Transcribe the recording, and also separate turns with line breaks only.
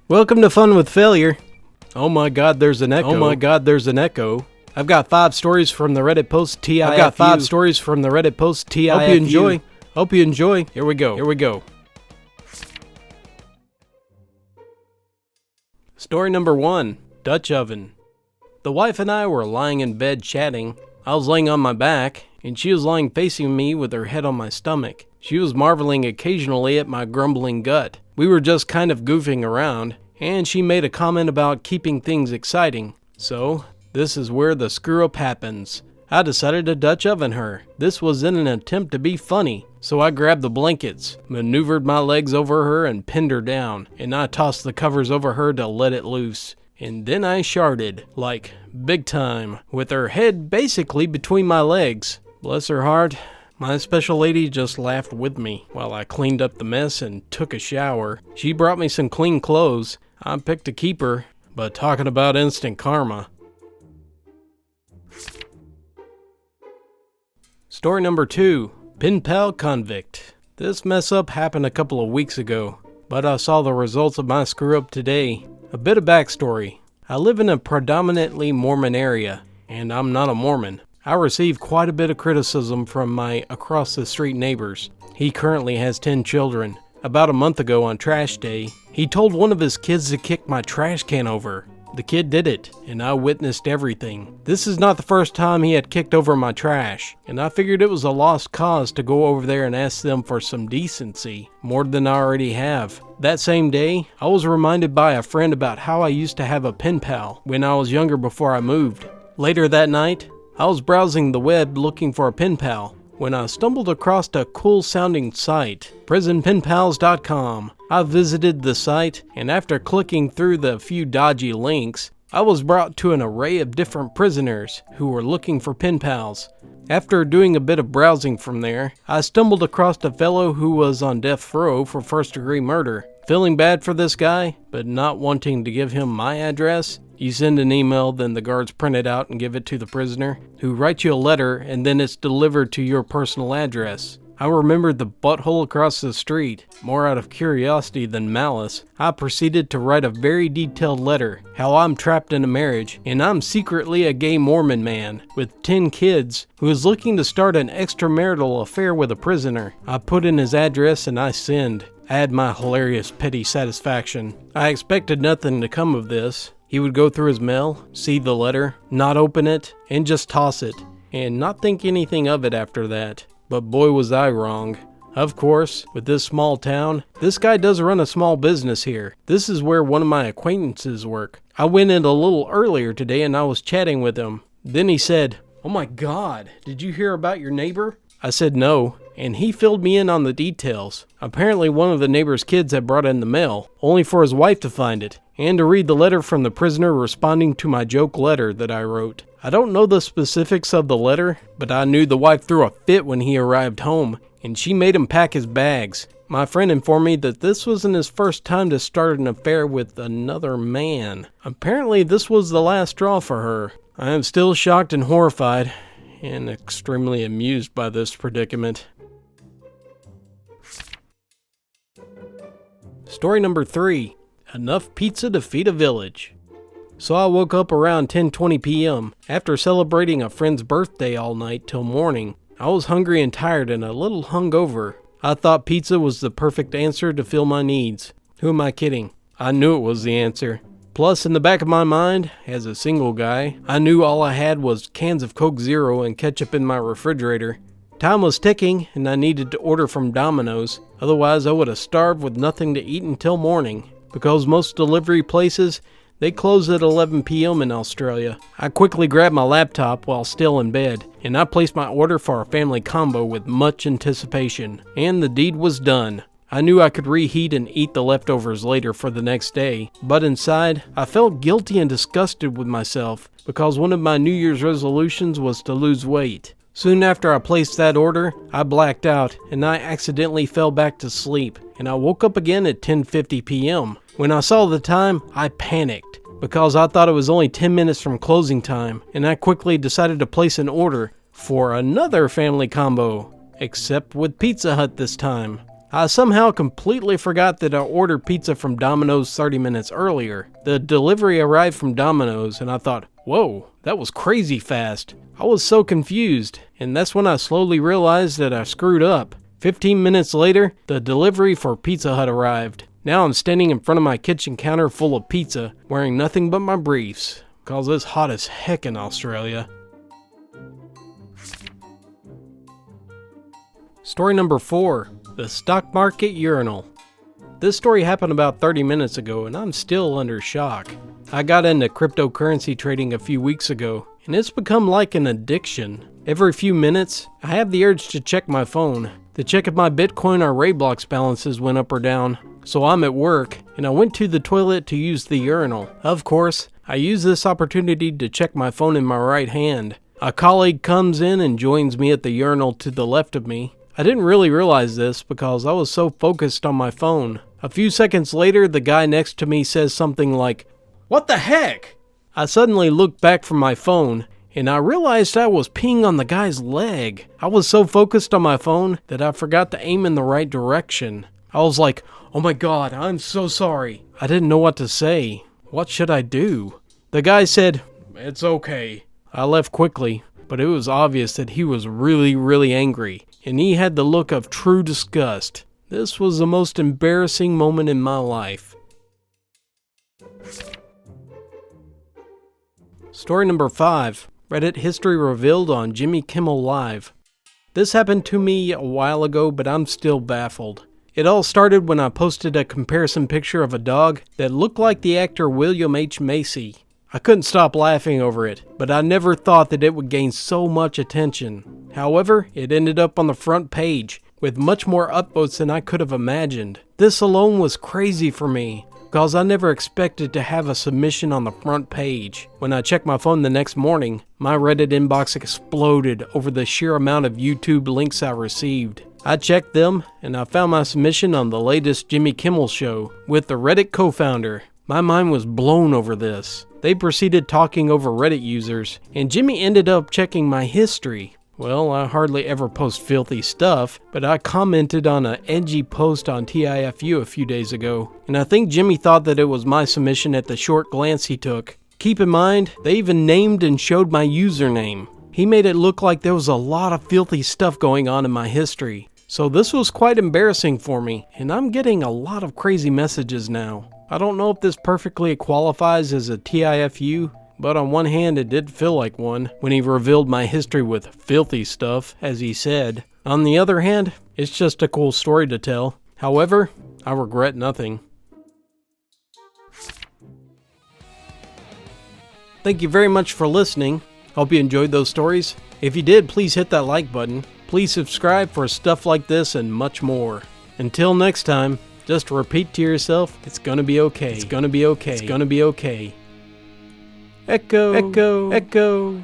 Welcome to Fun with Failure. Oh my god, there's an echo. Oh my god, there's an echo. I've got 5 stories from the Reddit post TIFU. I've got 5 stories from the Reddit post TIFU. Hope you enjoy. Hope you enjoy. Here we go. Here we go. Story number 1. Dutch oven. The wife and I were lying in bed chatting. I was laying on my back, and she was lying facing me with her head on my stomach. She was marveling occasionally at my grumbling gut. We were just kind of goofing around, and she made a comment about keeping things exciting. So, this is where the screw-up happens. I decided to Dutch oven her. This was in an attempt to be funny. So I grabbed the blankets, maneuvered my legs over her and pinned her down, and I tossed the covers over her to let it loose. And then I sharted, like big time, with her head basically between my legs. Bless her heart, my special lady just laughed with me while I cleaned up the mess and took a shower. She brought me some clean clothes. I picked a keeper, but talking about instant karma. Story number 2. Pal Convict. This mess up happened a couple of weeks ago, but I saw the results of my screw up today. A bit of backstory. I live in a predominantly Mormon area, and I'm not a Mormon. I receive quite a bit of criticism from my across the street neighbors. He currently has 10 children. About a month ago on trash day, he told one of his kids to kick my trash can over. The kid did it, and I witnessed everything. This is not the first time he had kicked over my trash, and I figured it was a lost cause to go over there and ask them for some decency, more than I already have. That same day, I was reminded by a friend about how I used to have a pen pal when I was younger before I moved. Later that night, I was browsing the web looking for a pen pal when I stumbled across a cool sounding site, prisonpenpals.com. I visited the site, and after clicking through the few dodgy links, I was brought to an array of different prisoners who were looking for pen pals. After doing a bit of browsing from there, I stumbled across a fellow who was on death row for first-degree murder. Feeling bad for this guy, but not wanting to give him my address, you send an email, then the guards print it out and give it to the prisoner, who writes you a letter, and then it's delivered to your personal address. I remembered the butthole across the street. More out of curiosity than malice, I proceeded to write a very detailed letter, how I'm trapped in a marriage, and I'm secretly a gay Mormon man with 10 kids who is looking to start an extramarital affair with a prisoner. I put in his address and I send. I had my hilarious petty satisfaction. I expected nothing to come of this. He would go through his mail, see the letter, not open it, and just toss it, and not think anything of it after that. But boy was I wrong. Of course, with this small town, this guy does run a small business here. This is where one of my acquaintances work. I went in a little earlier today and I was chatting with him. Then he said, "Oh my god, did you hear about your neighbor?" I said no, and he filled me in on the details. Apparently one of the neighbor's kids had brought in the mail, only for his wife to find it, and to read the letter from the prisoner responding to my joke letter that I wrote. I don't know the specifics of the letter, but I knew the wife threw a fit when he arrived home, and she made him pack his bags. My friend informed me that this wasn't his first time to start an affair with another man. Apparently this was the last straw for her. I am still shocked and horrified, and extremely amused by this predicament. Story number 3. Enough pizza to feed a village. So I woke up around 10:20 p.m. after celebrating a friend's birthday all night till morning. I was hungry and tired and a little hungover. I thought pizza was the perfect answer to fill my needs. Who am I kidding? I knew it was the answer. Plus, in the back of my mind, as a single guy, I knew all I had was cans of Coke Zero and ketchup in my refrigerator. Time was ticking and I needed to order from Domino's, otherwise I would have starved with nothing to eat until morning. Because most delivery places, they close at 11 p.m. in Australia. I quickly grabbed my laptop while still in bed, and I placed my order for a family combo with much anticipation. And the deed was done. I knew I could reheat and eat the leftovers later for the next day, but inside, I felt guilty and disgusted with myself because one of my New Year's resolutions was to lose weight. Soon after I placed that order, I blacked out and I accidentally fell back to sleep, and I woke up again at 10:50 p.m. When I saw the time, I panicked because I thought it was only 10 minutes from closing time, and I quickly decided to place an order for another family combo, except with Pizza Hut this time. I somehow completely forgot that I ordered pizza from Domino's 30 minutes earlier. The delivery arrived from Domino's and I thought, whoa, that was crazy fast. I was so confused, and that's when I slowly realized that I screwed up. 15 minutes later, the delivery for Pizza Hut arrived. Now I'm standing in front of my kitchen counter full of pizza, wearing nothing but my briefs, cause it's hot as heck in Australia. Story number 4. The Stock Market Urinal. This story happened about 30 minutes ago and I'm still under shock. I got into cryptocurrency trading a few weeks ago and it's become like an addiction. Every few minutes, I have the urge to check my phone, to check if my Bitcoin or Roblox balances went up or down. So I'm at work and I went to the toilet to use the urinal. Of course, I use this opportunity to check my phone in my right hand. A colleague comes in and joins me at the urinal to the left of me. I didn't really realize this because I was so focused on my phone. A few seconds later, the guy next to me says something like, "What the heck?" I suddenly looked back from my phone and I realized I was peeing on the guy's leg. I was so focused on my phone that I forgot to aim in the right direction. I was like, "Oh my god, I'm so sorry." I didn't know what to say. What should I do? The guy said, "It's okay." I left quickly, but it was obvious that he was really angry, and he had the look of true disgust. This was the most embarrassing moment in my life. Story number 5. Reddit history revealed on Jimmy Kimmel Live. This happened to me a while ago, but I'm still baffled. It all started when I posted a comparison picture of a dog that looked like the actor William H. Macy. I couldn't stop laughing over it, but I never thought that it would gain so much attention. However, it ended up on the front page, with much more upvotes than I could have imagined. This alone was crazy for me, because I never expected to have a submission on the front page. When I checked my phone the next morning, my Reddit inbox exploded over the sheer amount of YouTube links I received. I checked them, and I found my submission on the latest Jimmy Kimmel show with the Reddit co-founder. My mind was blown over this. They proceeded talking over Reddit users, and Jimmy ended up checking my history. Well, I hardly ever post filthy stuff, but I commented on an edgy post on TIFU a few days ago, and I think Jimmy thought that it was my submission at the short glance he took. Keep in mind, they even named and showed my username. He made it look like there was a lot of filthy stuff going on in my history. So this was quite embarrassing for me, and I'm getting a lot of crazy messages now. I don't know if this perfectly qualifies as a TIFU, but on one hand it did feel like one when he revealed my history with filthy stuff, as he said. On the other hand, it's just a cool story to tell. However, I regret nothing. Thank you very much for listening. Hope you enjoyed those stories. If you did, please hit that like button. Please subscribe for stuff like this and much more. Until next time, just repeat to yourself, it's gonna be okay. It's gonna be okay. It's gonna be okay. Echo, echo, echo.